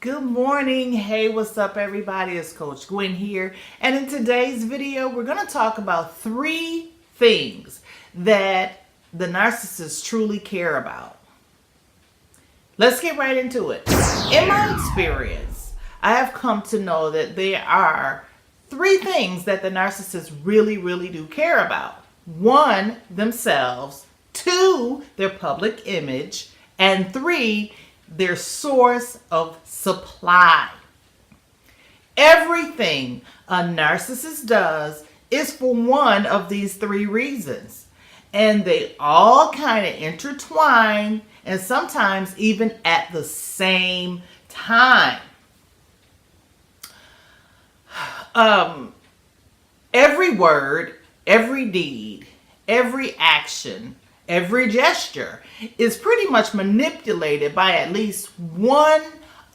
Good morning. Hey, what's up, everybody? It's Coach Gwen here. And in today's video, we're going to talk about 3 things that the narcissists truly care about. Let's get right into it. In my experience, I have come to know that there are 3 things that the narcissists really do care about. 1, themselves. 2, their public image. And 3, their source of supply. Everything a narcissist does is for one of these 3 reasons. And they all kind of intertwine and sometimes even at the same time. Every word, every deed, every action, every gesture is pretty much manipulated by at least one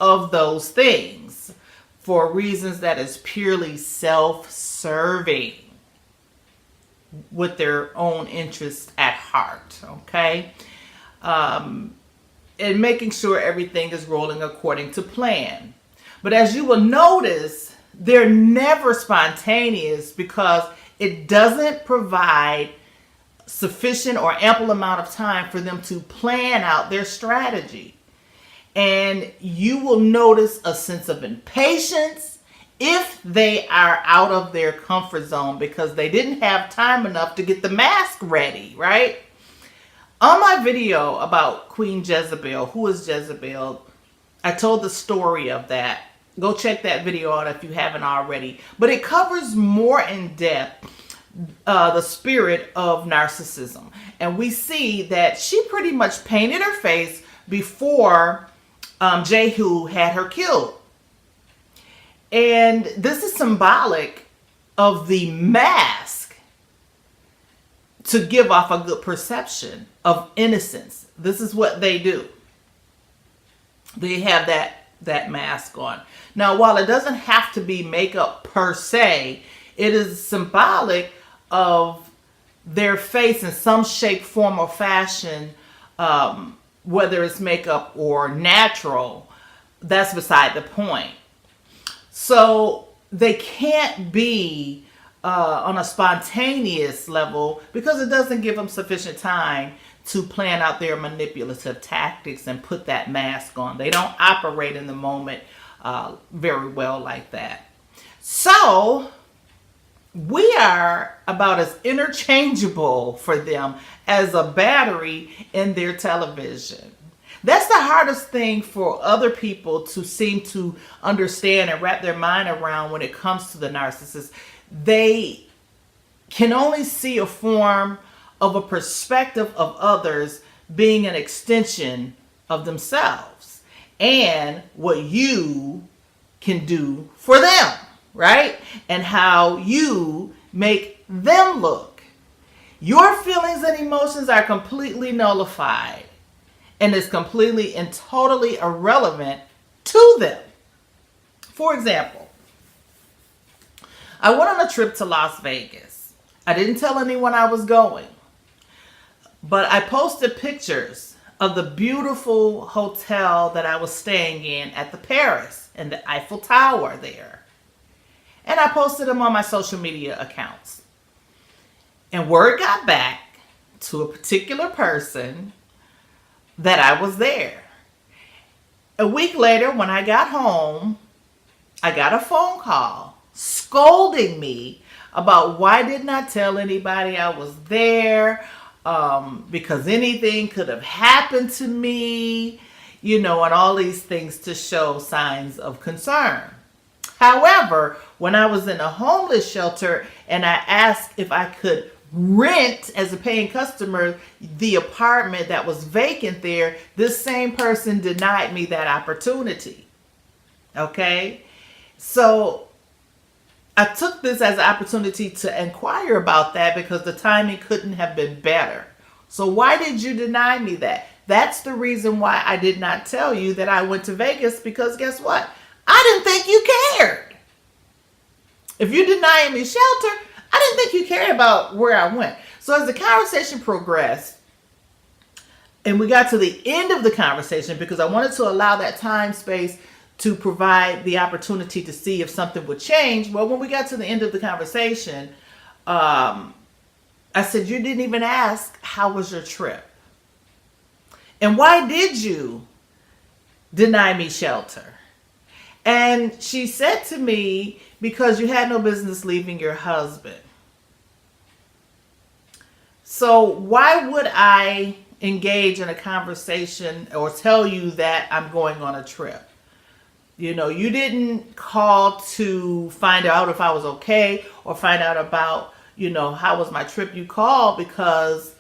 of those things for reasons that is purely self-serving with their own interests at heart, okay? And making sure everything is rolling according to plan. But as you will notice, they're never spontaneous because it doesn't provide sufficient or ample amount of time for them to plan out their strategy. And you will notice a sense of impatience if they are out of their comfort zone because they didn't have time enough to get the mask ready, right? On my video about Queen Jezebel, who is Jezebel, I told the story of that. Go check that video out if you haven't already. But it covers more in depth the spirit of narcissism. And we see that she pretty much painted her face before Jehu had her killed. And this is symbolic of the mask to give off a good perception of innocence. This is what they do. They have that mask on. Now, while it doesn't have to be makeup per se, it is symbolic of their face in some shape, form, or fashion, whether it's makeup or natural. That's beside the point. So they can't be on a spontaneous level because it doesn't give them sufficient time to plan out their manipulative tactics and put that mask on. They don't operate in the moment very well like that. So we are about as interchangeable for them as a battery in their television. That's the hardest thing for other people to seem to understand and wrap their mind around when it comes to the narcissist. They can only see a form of a perspective of others being an extension of themselves and what you can do for them. Right? And how you make them look. Your feelings and emotions are completely nullified and is completely and totally irrelevant to them. For example, I went on a trip to Las Vegas. I didn't tell anyone I was going, but I posted pictures of the beautiful hotel that I was staying in at the Paris and the Eiffel Tower there. And I posted them on my social media accounts. And word got back to a particular person that I was there. A week later, when I got home, I got a phone call scolding me about why didn't I tell anybody I was there, because anything could have happened to me, and all these things to show signs of concern. However, when I was in a homeless shelter and I asked if I could rent as a paying customer the apartment that was vacant there, this same person denied me that opportunity. Okay? So I took this as an opportunity to inquire about that because the timing couldn't have been better. So why did you deny me that? That's the reason why I did not tell you that I went to Vegas, because guess what? I didn't think you cared. If you denying me shelter, I didn't think you cared about where I went. So as the conversation progressed, and we got to the end of the conversation, because I wanted to allow that time space to provide the opportunity to see if something would change. Well, when we got to the end of the conversation, I said, you didn't even ask, how was your trip? And why did you deny me shelter? And she said to me, because you had no business leaving your husband. So why would I engage in a conversation or tell you that I'm going on a trip? You know, you didn't call to find out if I was okay or find out about, you know, how was my trip. You called because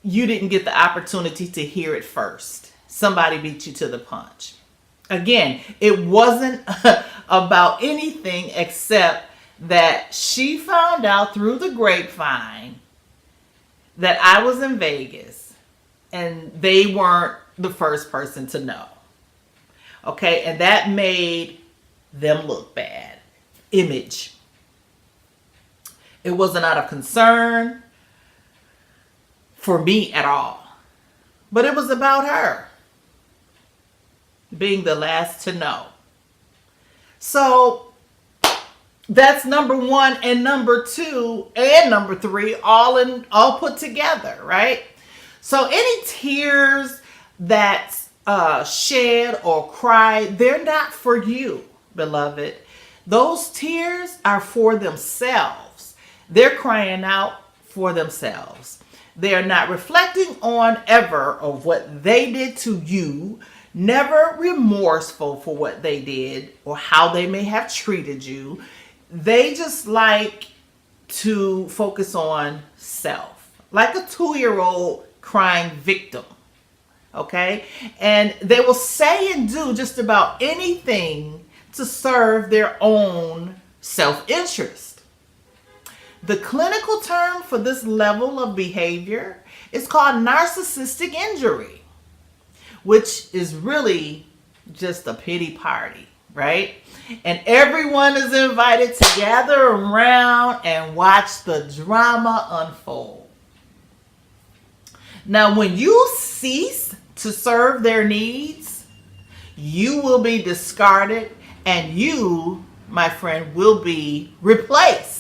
you didn't get the opportunity to hear it first. Somebody beat you to the punch. Again, it wasn't about anything except that she found out through the grapevine that I was in Vegas and they weren't the first person to know. Okay, and that made them look bad. Image. It wasn't out of concern for me at all. But it was about her being the last to know. So that's number one, and number two and number three all put together, right? So any tears that shed or cry, they're not for you, beloved. Those tears are for themselves. They're crying out for themselves. They are not reflecting on ever of what they did to you, never remorseful for what they did or how they may have treated you. They just like to focus on self, like a 2-year-old crying victim. Okay? And they will say and do just about anything to serve their own self-interest. The clinical term for this level of behavior is called narcissistic injury, which is really just a pity party, right? And everyone is invited to gather around and watch the drama unfold. Now, when you cease to serve their needs, you will be discarded and you, my friend, will be replaced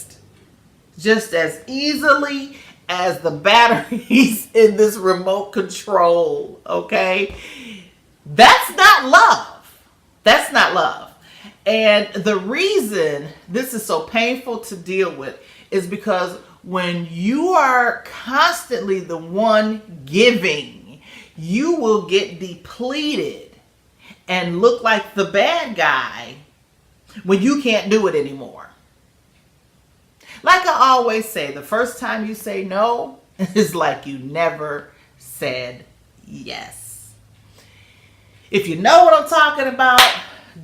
just as easily as the batteries in this remote control, okay? That's not love. That's not love. And the reason this is so painful to deal with is because when you are constantly the one giving, you will get depleted and look like the bad guy when you can't do it anymore. Like I always say, the first time you say no is like you never said yes. If you know what I'm talking about,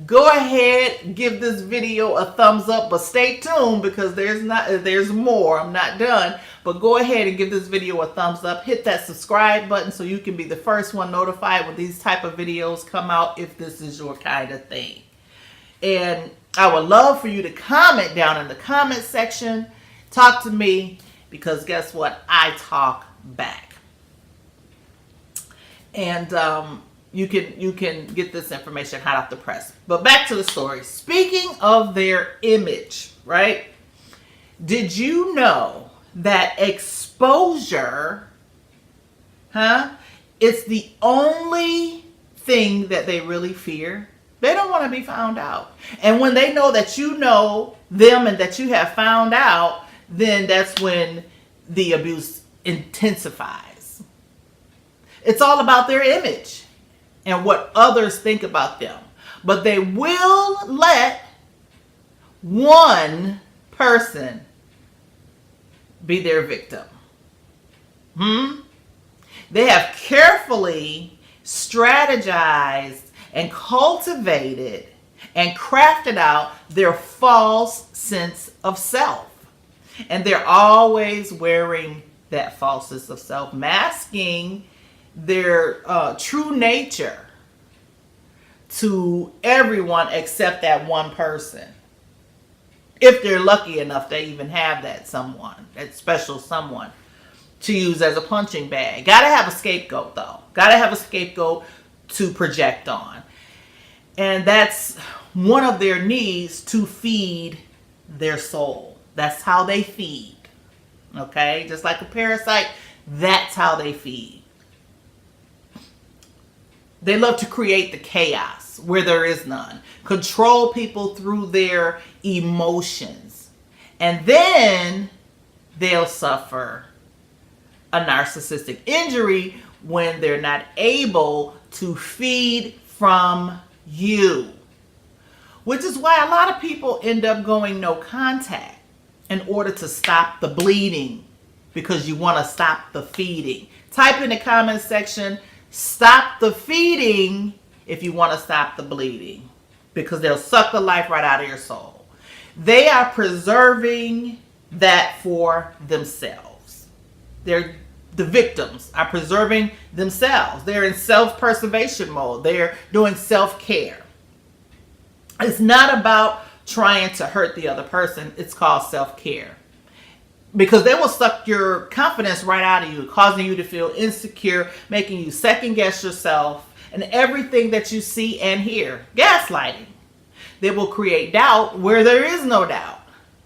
go ahead, give this video a thumbs up, but stay tuned because there's more. I'm not done, but go ahead and give this video a thumbs up. Hit that subscribe button so you can be the first one notified when these type of videos come out if this is your kind of thing. And I would love for you to comment down in the comment section. Talk to me because guess what? I talk back. And you can get this information hot off the press. But back to the story. Speaking of their image, right? Did you know that exposure, it's the only thing that they really fear? They don't want to be found out. And when they know that you know them and that you have found out, then that's when the abuse intensifies. It's all about their image and what others think about them. But they will let one person be their victim. They have carefully strategized and cultivated and crafted out their false sense of self. And they're always wearing that false sense of self, masking their true nature to everyone except that one person. If they're lucky enough to even have that someone, that special someone to use as a punching bag. Gotta have a scapegoat though. Gotta have a scapegoat to project on. And that's one of their needs, to feed their soul. That's how they feed. Okay? Just like a parasite, that's how they feed. They love to create the chaos where there is none. Control people through their emotions. And then they'll suffer a narcissistic injury when they're not able to feed from you. Which is why a lot of people end up going no contact in order to stop the bleeding, because you want to stop the feeding. Type in the comment section, stop the feeding, if you want to stop the bleeding, because they'll suck the life right out of your soul. They are preserving that for themselves. The victims are preserving themselves. They're in self-preservation mode. They're doing self-care. It's not about trying to hurt the other person. It's called self-care. Because they will suck your confidence right out of you, causing you to feel insecure, making you second guess yourself and everything that you see and hear. Gaslighting. They will create doubt where there is no doubt.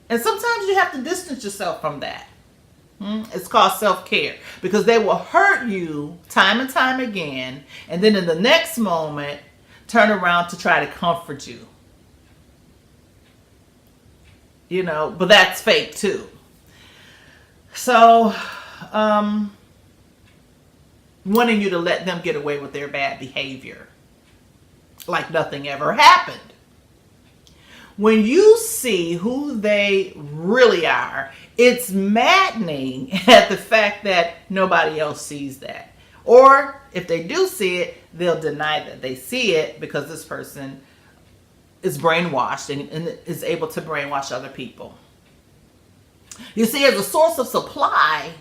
And sometimes you have to distance yourself from that. It's called self-care, because they will hurt you time and time again, and then in the next moment turn around to try to comfort you. You know, but that's fake too. So, wanting you to let them get away with their bad behavior like nothing ever happened. When you see who they really are, it's maddening at the fact that nobody else sees that. Or if they do see it, they'll deny that they see it, because this person is brainwashed and is able to brainwash other people. You see, as a source of supply,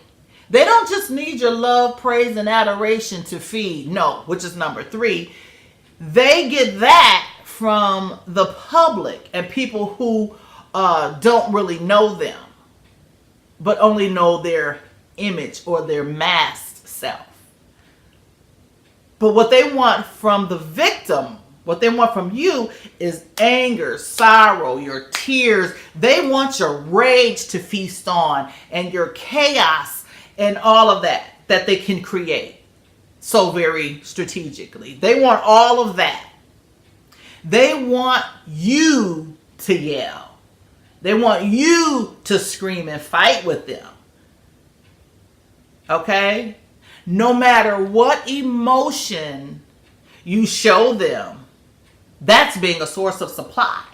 they don't just need your love, praise, and adoration to feed. No, which is number 3. They get that from the public and people who don't really know them, but only know their image or their masked self. But what they want from the victim, what they want from you, is anger, sorrow, your tears. They want your rage to feast on, and your chaos and all of that they can create so very strategically. They want all of that. They want you to yell. They want you to scream and fight with them. Okay? No matter what emotion you show them, that's being a source of supply,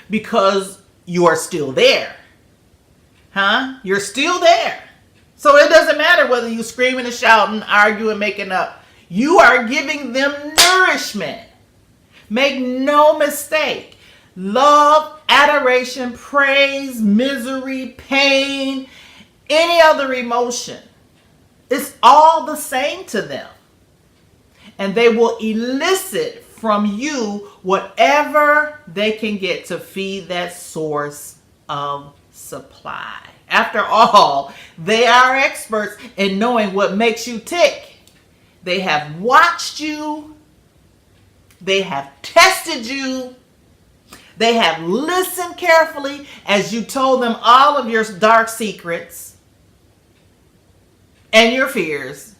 because you are still there. You're still there. So it doesn't matter whether you screaming and shouting, arguing, making up. You are giving them nourishment. Make no mistake. Love, adoration, praise, misery, pain, any other emotion, it's all the same to them. And they will elicit from you whatever they can get to feed that source of supply. After all, they are experts in knowing what makes you tick. They have watched you. They have tested you. They have listened carefully as you told them all of your dark secrets and your fears.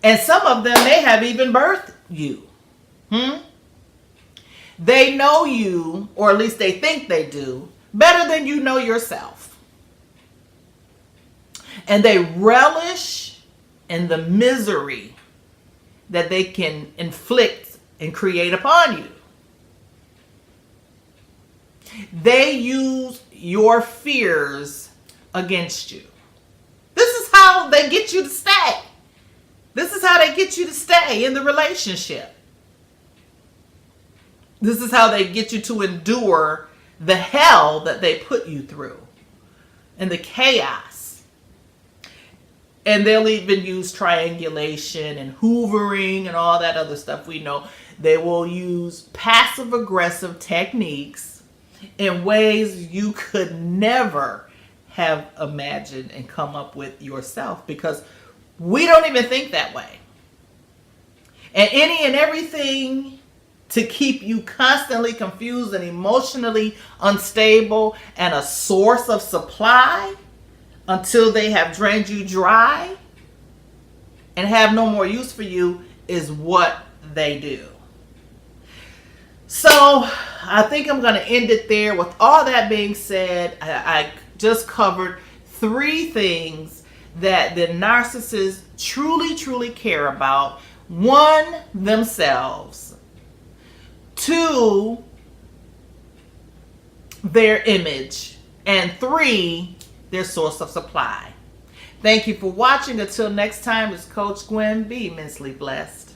And some of them, they have even birthed you. They know you, or at least they think they do, better than you know yourself. And they relish in the misery that they can inflict and create upon you. They use your fears against you. This is how they get you to stay. This is how they get you to stay in the relationship. This is how they get you to endure the hell that they put you through and the chaos. And they'll even use triangulation and hoovering and all that other stuff we know. They will use passive-aggressive techniques in ways you could never have imagined and come up with yourself, because we don't even think that way. And any and everything to keep you constantly confused and emotionally unstable and a source of supply until they have drained you dry and have no more use for you is what they do. So I think I'm going to end it there. With all that being said, I just covered 3 things that the narcissists truly care about. 1, themselves. 2, their image. And 3, their source of supply. Thank you for watching. Until next time, it's Coach Gwen. Be immensely blessed.